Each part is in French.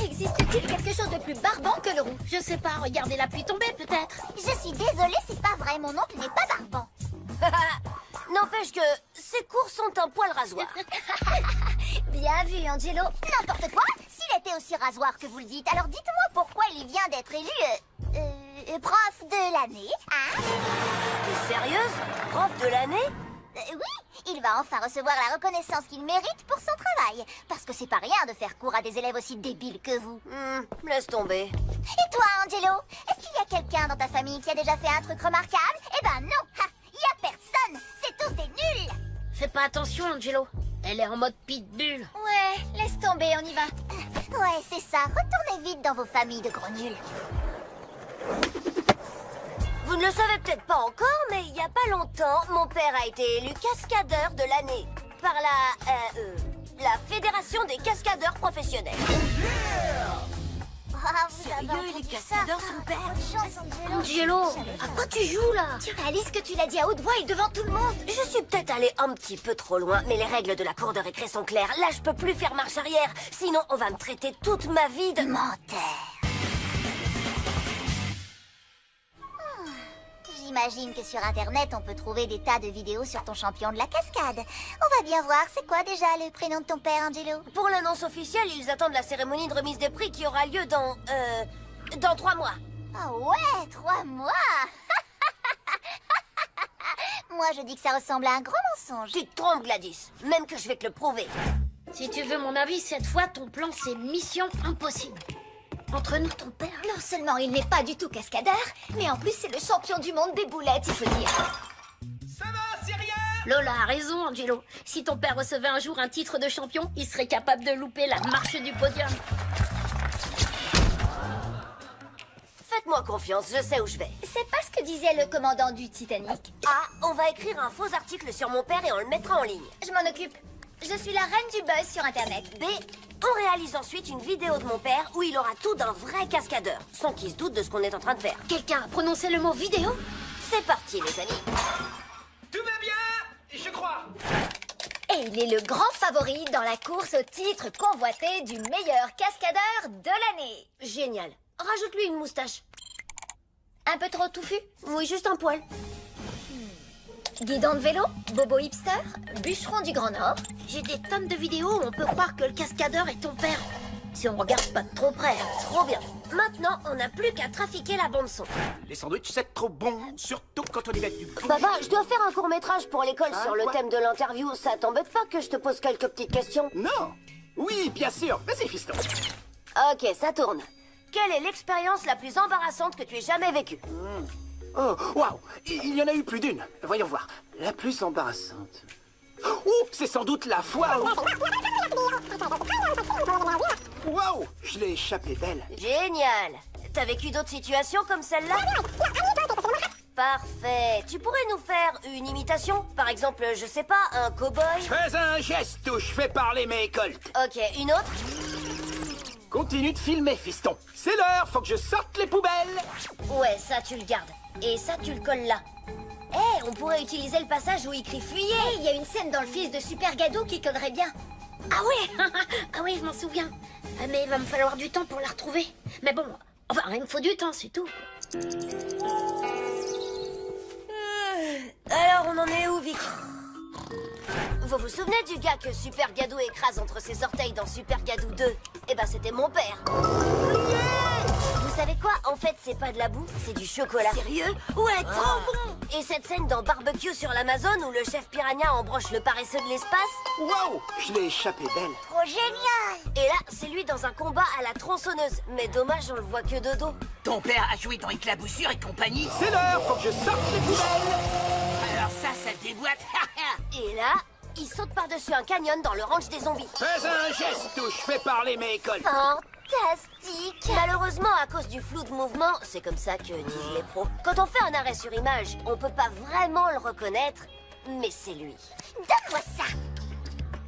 Existe-t-il quelque chose de plus barbant que le roux? Je sais pas, regardez la pluie tomber peut-être. Je suis désolée, c'est pas vrai, mon oncle n'est pas barbant. N'empêche que ses cours sont un poil rasoir. Bien vu, Angelo. N'importe quoi. S'il était aussi rasoir que vous le dites, alors dites-moi pourquoi il vient d'être élu prof de l'année, hein? T'es sérieuse? Prof de l'année? Oui, il va enfin recevoir la reconnaissance qu'il mérite pour son travail. Parce que c'est pas rien de faire cours à des élèves aussi débiles que vous. Laisse tomber. Et toi, Angelo? Est-ce qu'il y a quelqu'un dans ta famille qui a déjà fait un truc remarquable? Eh ben non, il y a personne. C'est tous des nuls. Fais pas attention, Angelo. Elle est en mode pitbull. Ouais, laisse tomber, on y va. Ouais, c'est ça. Retournez vite dans vos familles de gros nuls. Vous ne le savez peut-être pas encore, mais il y a pas longtemps, mon père a été élu cascadeur de l'année par la Fédération des cascadeurs professionnels. Vous avez Sérieux, il est cascadeur, son père? Bonne chance, Angelo. Angelo, à quoi tu joues là? Tu réalises que tu l'as dit à haute voix et devant tout le monde? Je suis peut-être allée un petit peu trop loin, mais les règles de la cour de récré sont claires. Là, je peux plus faire marche arrière, sinon on va me traiter toute ma vie de... Menteur. J'imagine que sur Internet, on peut trouver des tas de vidéos sur ton champion de la cascade. On va bien voir, c'est quoi déjà le prénom de ton père, Angelo? Pour l'annonce officielle, ils attendent la cérémonie de remise des prix qui aura lieu dans 3 mois. Ah ouais, 3 mois. Moi, je dis que ça ressemble à un gros mensonge. Tu te trompes, Gladys. Même que je vais te le prouver. Si tu veux mon avis, cette fois, ton plan, c'est mission impossible. Entre nous, ton père... Non seulement il n'est pas du tout cascadeur, mais en plus c'est le champion du monde des boulettes, il faut dire. Ça va, c'est rien? Lola a raison, Angelo. Si ton père recevait un jour un titre de champion, il serait capable de louper la marche du podium. Faites-moi confiance, je sais où je vais. C'est pas ce que disait le commandant du Titanic. A, on va écrire un faux article sur mon père et on le mettra en ligne. Je m'en occupe. Je suis la reine du buzz sur Internet. B, on réalise ensuite une vidéo de mon père où il aura tout d'un vrai cascadeur, sans qu'il se doute de ce qu'on est en train de faire. Quelqu'un a prononcé le mot vidéo? C'est parti, les amis. Tout va bien, je crois. Et il est le grand favori dans la course au titre convoité du meilleur cascadeur de l'année. Génial. Rajoute-lui une moustache. Un peu trop touffu? Oui, juste un poil. Guidon de vélo? Bobo hipster? Bûcheron du Grand Nord? J'ai des tonnes de vidéos où on peut croire que le cascadeur est ton père. Si on regarde pas de trop près. Trop bien. Maintenant, on n'a plus qu'à trafiquer la bande-son. Les sandwichs, c'est trop bon, surtout quand on y met du goût. Baba, je dois faire un court-métrage pour l'école Ah, sur le quoi? thème de l'interview. Ça t'embête pas que je te pose quelques petites questions? Non. Oui, bien sûr. Vas-y, fiston. Ok, ça tourne. Quelle est l'expérience la plus embarrassante que tu aies jamais vécue? Oh, waouh. Il y en a eu plus d'une. Voyons voir. La plus embarrassante. Oh, c'est sans doute la fois où... Waouh, je l'ai échappé belle. Génial. T'as vécu d'autres situations comme celle-là? Parfait. Tu pourrais nous faire une imitation? Par exemple, je sais pas, un cow-boy? Fais un geste où je fais parler mes coltes. Ok, une autre? Continue de filmer, fiston. C'est l'heure, faut que je sorte les poubelles. Ouais, ça tu le gardes. Et ça tu le colles là. Eh, on pourrait utiliser le passage où il crie fuyez. Il y a une scène dans le fils de Super Gadou qui collerait bien. Ah ouais. Ah oui, je m'en souviens. Mais il va me falloir du temps pour la retrouver. Mais bon, enfin, il me faut du temps, c'est tout. Alors, on en est où, Vic? Vous vous souvenez du gars que Super Gadou écrase entre ses orteils dans Super Gadou 2? Eh ben, c'était mon père. Vous savez quoi? En fait, c'est pas de la boue, c'est du chocolat. Sérieux? Ouais, trop bon! Et cette scène dans Barbecue sur l'Amazon où le chef piranha embroche le paresseux de l'espace? Waouh, je l'ai échappé belle. Trop génial! Et là, c'est lui dans un combat à la tronçonneuse. Mais dommage, on le voit que de dos. Ton père a joué dans Éclaboussure et compagnie. C'est l'heure, faut que je sorte les poubelles. Alors ça déboîte. Et là, il saute par-dessus un canyon dans le ranch des zombies. Fais un geste où je fais parler mes coltes. Fantastique! Malheureusement, à cause du flou de mouvement, c'est comme ça que disent les pros. Quand on fait un arrêt sur image, on peut pas vraiment le reconnaître, mais c'est lui. Donne-moi ça!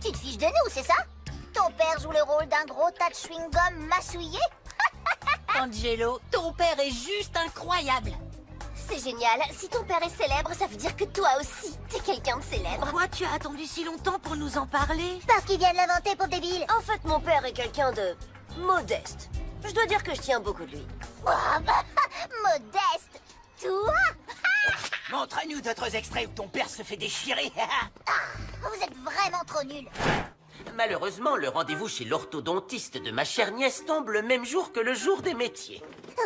Tu te fiches de nous, c'est ça? Ton père joue le rôle d'un gros tas de chewing-gum massouillé? Angelo, ton père est juste incroyable. C'est génial. Si ton père est célèbre, ça veut dire que toi aussi, t'es quelqu'un de célèbre. Pourquoi tu as attendu si longtemps pour nous en parler? Parce qu'il vient de l'inventer, pour débile. En fait, mon père est quelqu'un de modeste. Je dois dire que je tiens beaucoup de lui. Oh, bah, modeste. Toi? Montre-nous d'autres extraits où ton père se fait déchirer. Vous êtes vraiment trop nuls. Malheureusement, le rendez-vous chez l'orthodontiste de ma chère nièce tombe le même jour que le jour des métiers.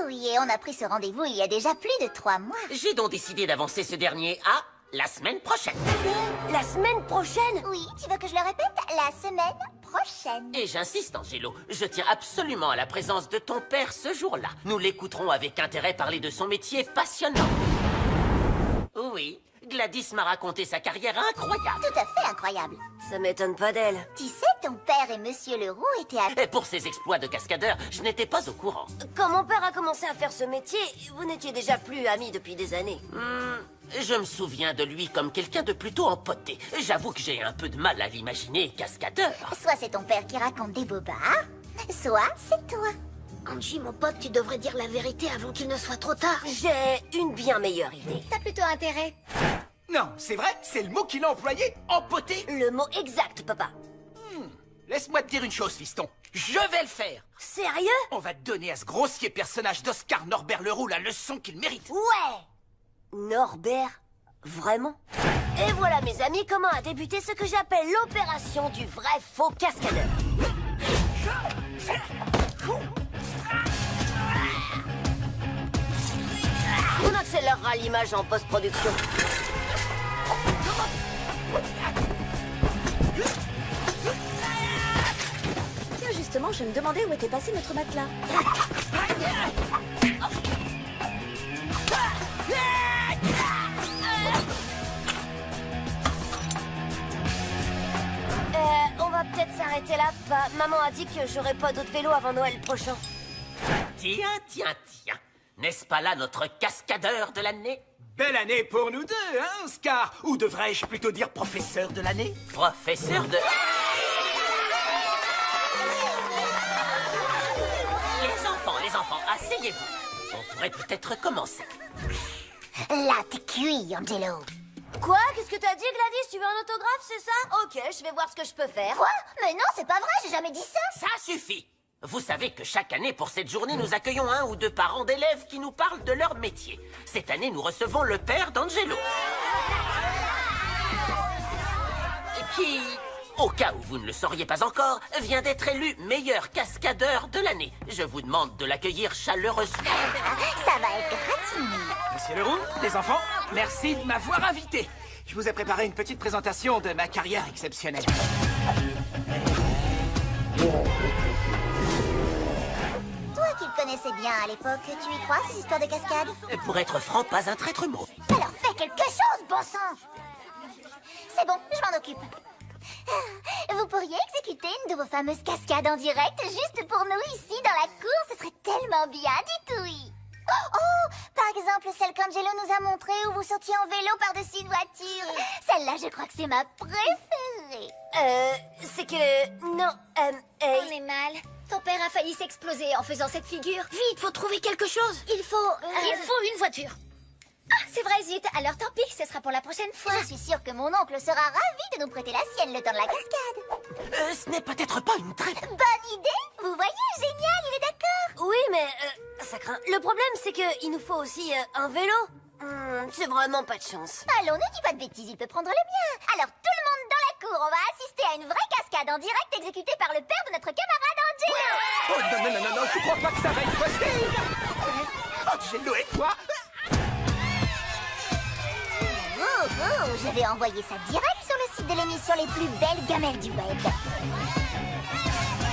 Oui, et on a pris ce rendez-vous il y a déjà plus de 3 mois. J'ai donc décidé d'avancer ce dernier à la semaine prochaine. La semaine prochaine? Oui, tu veux que je le répète? La semaine prochaine. Et j'insiste, Angelo, je tiens absolument à la présence de ton père ce jour-là. Nous l'écouterons avec intérêt parler de son métier passionnant. Oui, Gladys m'a raconté sa carrière incroyable. Tout à fait incroyable. Ça m'étonne pas d'elle. Tu sais, ton père et Monsieur Leroux étaient à... Et pour ses exploits de cascadeur, je n'étais pas au courant. Quand mon père a commencé à faire ce métier, vous n'étiez déjà plus amis depuis des années. Je me souviens de lui comme quelqu'un de plutôt empoté. J'avoue que j'ai un peu de mal à l'imaginer cascadeur. Soit c'est ton père qui raconte des bobards, soit c'est toi. Angie, mon pote, tu devrais dire la vérité avant qu'il ne soit trop tard. J'ai une bien meilleure idée. T'as plutôt intérêt. Non, c'est vrai, c'est le mot qu'il a employé, empoté. Le mot exact, papa. Laisse-moi te dire une chose, fiston. Je vais le faire. Sérieux? On va donner à ce grossier personnage d'Oscar Norbert Leroux la leçon qu'il mérite. Ouais! Norbert? Vraiment? Et voilà, mes amis, comment a débuté ce que j'appelle l'opération du vrai faux cascadeur. On accélérera l'image en post-production. Tiens, justement, je me demandais où était passé notre matelas. On va peut-être s'arrêter là. Maman a dit que j'aurais pas d'autre vélo avant Noël prochain. Tiens. N'est-ce pas là notre cascadeur de l'année? Belle année pour nous deux, hein, Oscar? Ou devrais-je plutôt dire professeur de l'année? Professeur de... Les enfants, asseyez-vous. On pourrait peut-être commencer. Là, t'es cuit, Angelo. Quoi? Qu'est-ce que t'as dit, Gladys? Tu veux un autographe, c'est ça? Ok, je vais voir ce que je peux faire. Quoi? Mais non, c'est pas vrai, j'ai jamais dit ça. Ça suffit. Vous savez que chaque année, pour cette journée, nous accueillons 1 ou 2 parents d'élèves qui nous parlent de leur métier. Cette année, nous recevons le père d'Angelo. Qui, au cas où vous ne le sauriez pas encore, vient d'être élu meilleur cascadeur de l'année. Je vous demande de l'accueillir chaleureusement. Ça va être gratiné. Monsieur Leroux, les enfants, merci de m'avoir invité. Je vous ai préparé une petite présentation de ma carrière exceptionnelle. Toi qui le connaissais bien à l'époque, tu y crois, ces histoires de cascade? Pour être franc, pas un traître mot. Alors fais quelque chose, bon sang! C'est bon, je m'en occupe. Vous pourriez exécuter une de vos fameuses cascades en direct juste pour nous ici dans la cour, ce serait tellement bien, dites oui. Oh, par exemple celle qu'Angelo nous a montrée où vous sautiez en vélo par-dessus une voiture. Celle-là, je crois que c'est ma préférée. C'est que... Non, On est mal. Ton père a failli s'exploser en faisant cette figure. Vite, faut trouver quelque chose. Il faut une voiture. Ah, c'est vrai, zut. Alors tant pis, ce sera pour la prochaine fois. Je suis sûre que mon oncle sera ravi de nous prêter la sienne le temps de la cascade. Ce n'est peut-être pas une très... Bonne idée! Vous voyez, génial, il est d'accord. oui, mais ça craint. Le problème, c'est qu'il nous faut aussi un vélo. C'est vraiment pas de chance. Allons, ne dis pas de bêtises, il peut prendre le mien. Alors tout le monde dans la cour, on va assister à une vraie cascade en direct exécutée par le père de notre camarade Angelo. Oh non, je crois pas que ça va être possible. Angelo et toi? Je vais envoyer ça direct sur le site de l'émission Les plus belles gamelles du web.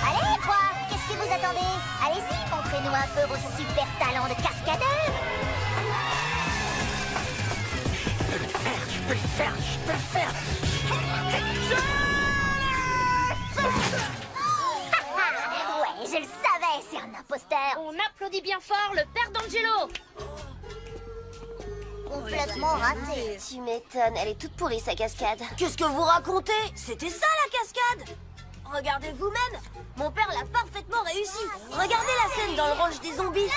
Allez, quoi? Qu'est-ce que vous attendez? Allez-y, montrez-nous un peu vos super talents de cascadeur. Je peux le faire. Ouais, je le savais, c'est un imposteur. On applaudit bien fort le père d'Angelo. Complètement raté. Tu m'étonnes, elle est toute pourrie sa cascade. Qu'est-ce que vous racontez? C'était ça la cascade? Regardez vous-même, mon père l'a parfaitement réussi. Regardez la scène dans le ranch des zombies.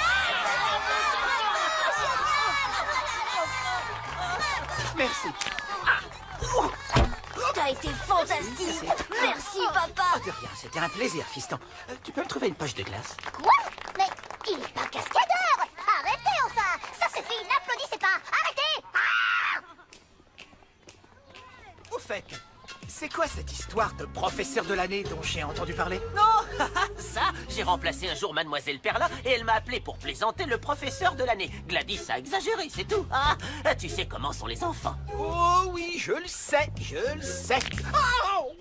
Merci. T'as été fantastique. Merci, papa. Ah, de rien, c'était un plaisir, fiston. Tu peux me trouver une poche de glace? Quoi? Mais il est pas cascadeur! Arrêtez enfin! Ça suffit, n'applaudissez pas! Arrêtez! Ah! Au fait, c'est quoi cette histoire de professeur de l'année dont j'ai entendu parler? Non, ça, j'ai remplacé un jour Mademoiselle Perla et elle m'a appelé pour plaisanter le professeur de l'année. Gladys a exagéré, c'est tout. Ah, tu sais comment sont les enfants. Oh oui, je le sais, je le sais. Oh